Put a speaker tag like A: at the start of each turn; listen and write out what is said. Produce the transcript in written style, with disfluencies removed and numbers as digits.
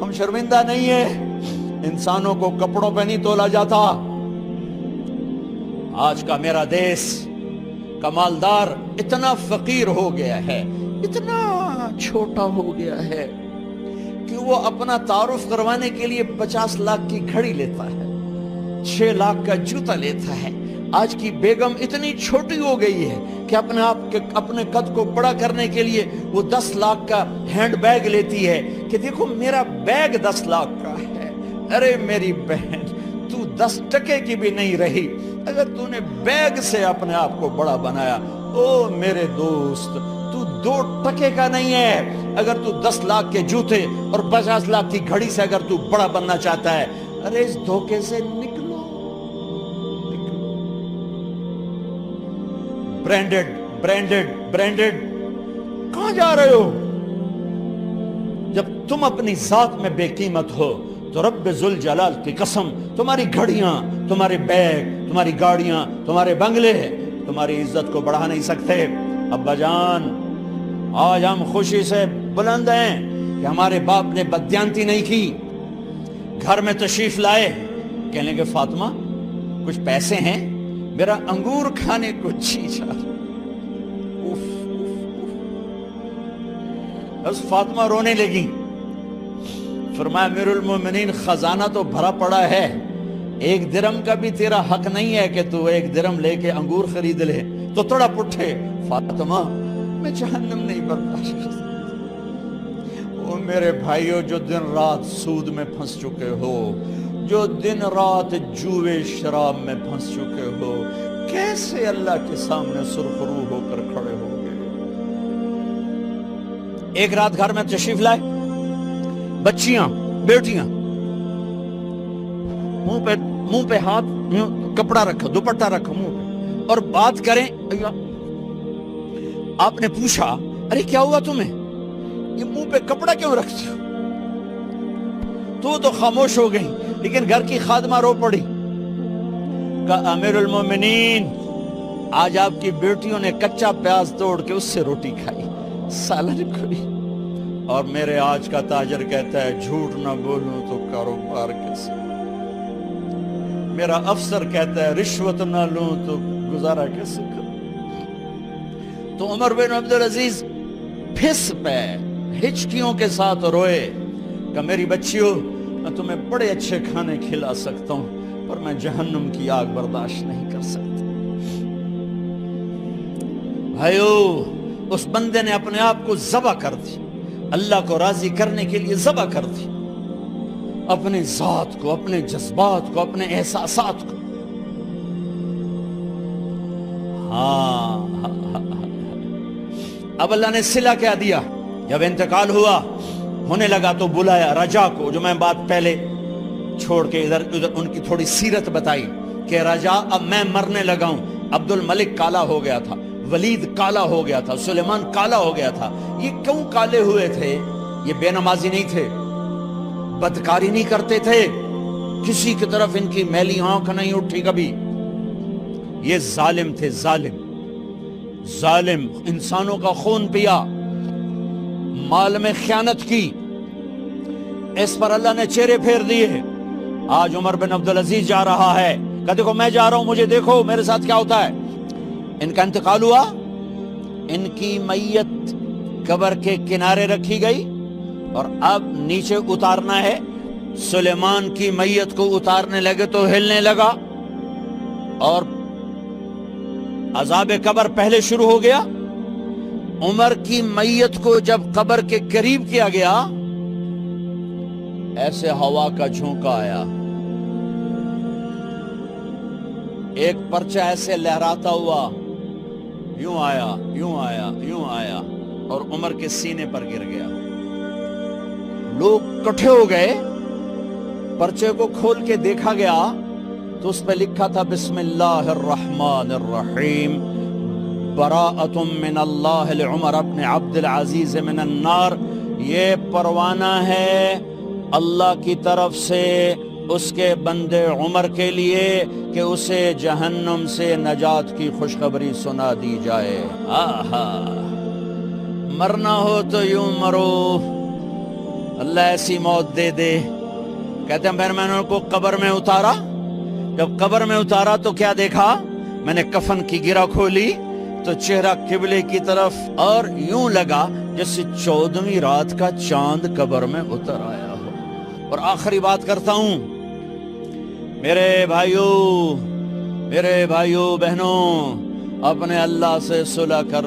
A: ہم شرمندہ نہیں ہیں. انسانوں کو کپڑوں پہ نہیں تولا جاتا. آج کا میرا دیس کا مالدار اتنا فقیر ہو گیا ہے, اتنا چھوٹا ہو گیا ہے کہ وہ اپنا تعارف کروانے کے لیے 50 لاکھ کی گھڑی لیتا ہے, 6 لاکھ کا جوتا لیتا ہے. آج کی بیگم اتنی چھوٹی ہو گئی ہے کہ اپنے قد کو بڑا کرنے کے لیے وہ 10 لاکھ کا ہینڈ بیگ لیتی ہے کہ دیکھو میرا بیگ 10 لاکھ کا ہے. ارے میری بہن, تو 10 ٹکے کی بھی نہیں رہی اگر تو نے بیگ سے اپنے آپ کو بڑا بنایا. او میرے دوست, تو 2 ٹکے کا نہیں ہے اگر تو 10 لاکھ کے جوتے اور 50 لاکھ کی گھڑی سے اگر تو بڑا بننا چاہتا ہے. ارے اس دھوکے سے نکلو. برینڈڈ کہاں جا رہے ہو؟ جب تم اپنی ذات میں بے قیمت ہو تو رب ذوالجلال کی قسم تمہاری گھڑیاں, تمہارے بیگ, تمہاری گاڑیاں, تمہارے بنگلے تمہاری عزت کو بڑھا نہیں سکتے. ابا جان, آج ہم خوشی سے بلند ہیں کہ ہمارے باپ نے بددیانتی نہیں کی. گھر میں تشریف لائے, کہنے کہ فاطمہ کچھ پیسے ہیں, میرا انگور کھانے کو جی چاہ. بس فاطمہ رونے لگی. فرمایا امیر المومنین خزانہ تو بھرا پڑا ہے, 1 درم کا بھی تیرا حق نہیں ہے کہ تو 1 درم لے کے انگور خرید لے. تو تڑپ اٹھے, فاطمہ میں جہنم نہیں برداشت کر سکتا. او میرے بھائیو, جو دن رات سود میں پھنس چکے ہو, جو دن رات جوئے شراب میں پھنس چکے ہو, کیسے اللہ کے سامنے سرخرو ہو کر کھڑے ہو گئے؟ ایک رات گھر میں تشریف لائے, بچیاں, بیٹیاں, منہ پہ ہاتھ, کپڑا رکھا, دوپٹہ رکھا منہ پہ, اور بات کریں. آپ نے پوچھا ارے کیا ہوا تمہیں, یہ منہ پہ کپڑا کیوں رکھتی ہو؟ تو خاموش ہو گئی, لیکن گھر کی خادمہ رو پڑی. کہا امیر المومنین آج آپ کی بیٹیوں نے کچا پیاز توڑ کے اس سے روٹی کھائی, سالن کھائی. اور میرے آج کا تاجر کہتا ہے جھوٹ نہ بولوں تو کاروبار کیسے. میرا افسر کہتا ہے رشوت نہ لوں تو گزارا کیسے کروں. تو عمر بن عبدالعزیز پھس پہ ہچکیوں کے ساتھ روئے کہ میری بچیوں, میں تمہیں بڑے اچھے کھانے کھلا سکتا ہوں پر میں جہنم کی آگ برداشت نہیں کر سکتا. بھائیو, اس بندے نے اپنے آپ کو ذبح کر دی, اللہ کو راضی کرنے کے لیے ذبح کر دی, اپنے ذات کو, اپنے جذبات کو, اپنے احساسات کو. اب اللہ نے صلہ کیا دیا. جب انتقال ہونے لگا تو بلایا رجا کو, جو میں بات پہلے چھوڑ کے ادھر ان کی تھوڑی سیرت بتائی کہ رجا اب میں مرنے لگا ہوں. عبد الملک کالا ہو گیا تھا, ولید کالا ہو گیا تھا, سلیمان کالا ہو گیا تھا. یہ کیوں کالے ہوئے تھے؟ یہ بے نمازی نہیں تھے, بدکاری نہیں کرتے تھے, کسی کی طرف ان کی میلی آنکھ نہیں اٹھی کبھی. یہ ظالم تھے, ظالم, انسانوں کا خون پیا, مال میں خیانت کی. اس پر اللہ نے چہرے پھیر دیے. آج عمر بن عبدالعزیز جا رہا ہے, کہ دیکھو میں جا رہا ہوں, مجھے دیکھو میرے ساتھ کیا ہوتا ہے. ان کا انتقال ہوا, ان کی میت قبر کے کنارے رکھی گئی اور اب نیچے اتارنا ہے. سلیمان کی میت کو اتارنے لگے تو ہلنے لگا اور عذاب قبر پہلے شروع ہو گیا. عمر کی میت کو جب قبر کے قریب کیا گیا, ایسے ہوا کا جھونکا آیا, ایک پرچہ ایسے لہراتا ہوا یوں آیا, یوں آیا, یوں آیا اور عمر کے سینے پر گر گیا. لوگ کٹھے ہو گئے, پرچے کو کھول کے دیکھا گیا تو اس پہ لکھا تھا بسم اللہ الرحمن الرحیم براءۃ من اللہ لعمر بن عبد العزیز من النار. یہ پروانہ ہے اللہ کی طرف سے اس کے بندے عمر کے لیے کہ اسے جہنم سے نجات کی خوشخبری سنا دی جائے. آہا, مرنا ہو تو یوں مرو, اللہ ایسی موت دے دے. کہتے ہیں پھر میں نے ان کو قبر میں اتارا. جب قبر میں اتارا تو کیا دیکھا؟ میں نے کفن کی گرہ کھولی تو چہرہ قبلے کی طرف، اور یوں لگا جیسے 14ویں رات کا چاند قبر میں اتر آیا ہو. اور آخری بات کرتا ہوں، میرے بھائیوں بہنوں، اپنے اللہ سے صلح کر